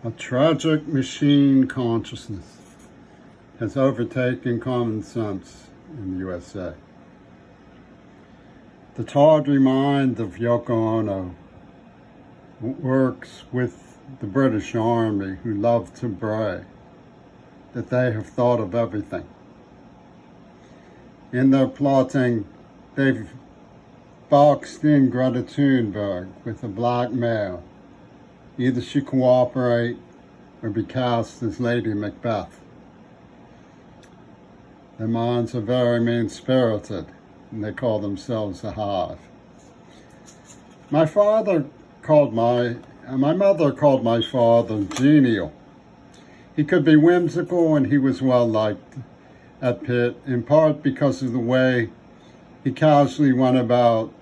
A tragic machine consciousness has overtaken common sense in the USA. The tawdry mind of Yoko Ono works with the British Army, who love to brag that they have thought of everything. In their plotting, they've boxed in Greta Thunberg with a blackmail. Either she cooperate or be cast as Lady Macbeth. Their minds are very mean-spirited, and they call themselves the Hive. My mother called my father genial. He could be whimsical, and he was well liked at Pitt, in part because of the way he casually went about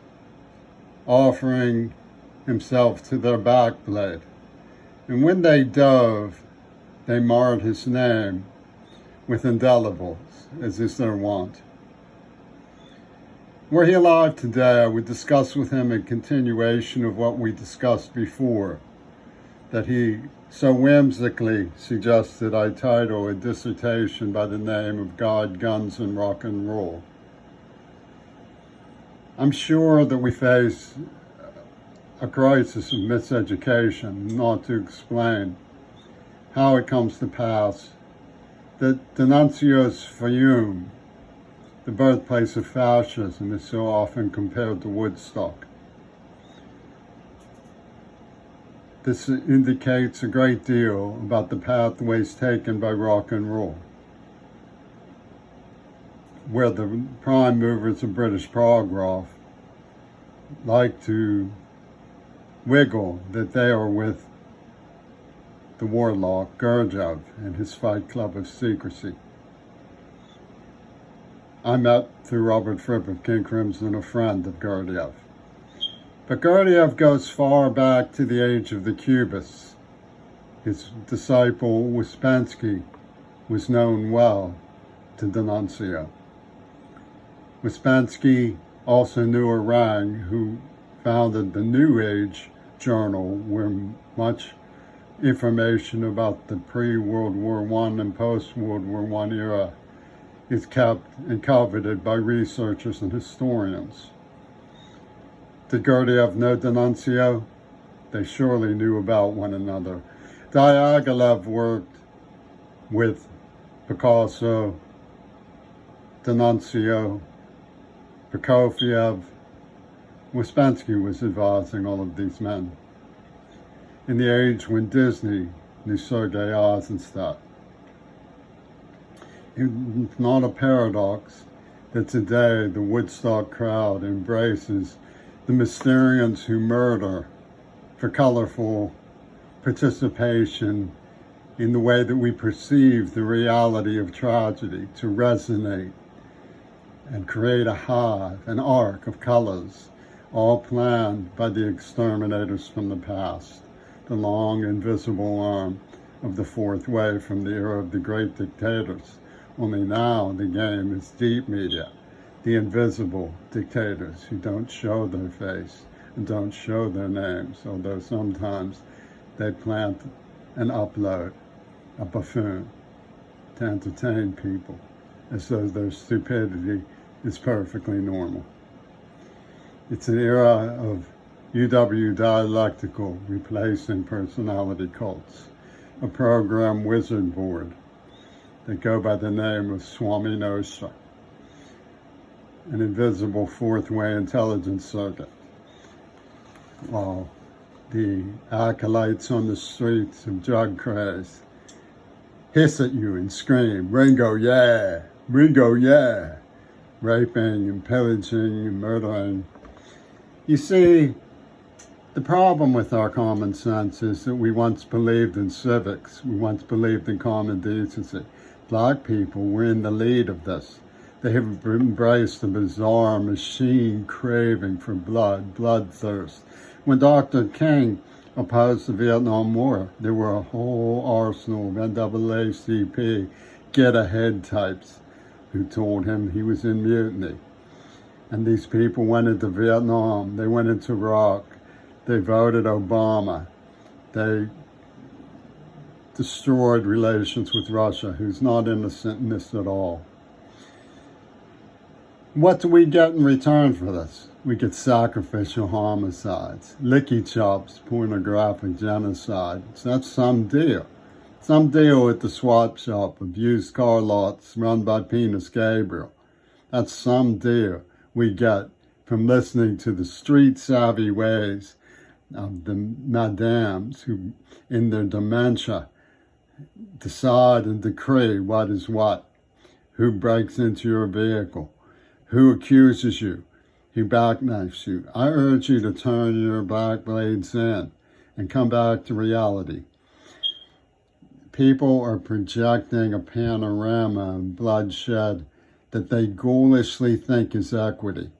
offering himself to their backblade. And when they dove, they marred his name with indelibles, as is their wont. Were he alive today, I would discuss with him a continuation of what we discussed before, that he so whimsically suggested I title a dissertation by the name of God, Guns, and Rock and Roll. I'm sure that we face a crisis of miseducation, not to explain how it comes to pass that D'Annunzio's Fayoum, the birthplace of fascism, is so often compared to Woodstock. This indicates a great deal about the pathways taken by rock and roll, where the prime movers of British prog rock like to wiggle that they are with the warlock Gurdjieff and his Fight Club of Secrecy. I met through Robert Fripp of King Crimson a friend of Gurdjieff. But Gurdjieff goes far back to the age of the Cubists. His disciple Ouspensky was known well to D'Annunzio. Ouspensky also knew Orang, who founded the New Age journal, where much information about the pre-World War I and post-World War I era is kept and coveted by researchers and historians. Did Gurdjieff know D'Annunzio? They surely knew about one another. Diaghilev worked with Picasso, D'Annunzio, Prokofiev. Ouspensky was advising all of these men in the age when Disney knew Sergei Eisenstadt. It's not a paradox that today the Woodstock crowd embraces the Mysterians who murder for colorful participation in the way that we perceive the reality of tragedy to resonate and create a hive, an arc of colors, all planned by the exterminators from the past, the long invisible arm of the fourth wave from the era of the great dictators. Only now the game is deep media, the invisible dictators who don't show their face and don't show their names, although sometimes they plant and upload a buffoon to entertain people as though their stupidity is perfectly normal. It's an era of UW dialectical replacing personality cults, a program wizard board that go by the name of Swami Nosha, an invisible fourth way intelligence circuit, while the acolytes on the streets of drug craze hiss at you and scream, Ringo, yeah, Ringo, yeah, raping and pillaging and murdering. You see, the problem with our common sense is that we once believed in civics, we once believed in common decency. Black people were in the lead of this. They have embraced the bizarre machine craving for blood, bloodthirst. When Dr. King opposed the Vietnam War, there were a whole arsenal of NAACP get-ahead types who told him he was in mutiny. And these people went into Vietnam, they went into Iraq, they voted Obama, they destroyed relations with Russia, who's not innocent in this at all. What do we get in return for this? We get sacrificial homicides, licky chops, pornographic genocide. So that's some deal. Some deal at the swap shop of used car lots run by Penis Gabriel. That's some deal we get from listening to the street-savvy ways of the madams who, in their dementia, decide and decree what is what, who breaks into your vehicle, who accuses you, who backknifes you. I urge you to turn your back blades in and come back to reality. People are projecting a panorama of bloodshed that they ghoulishly think is equity.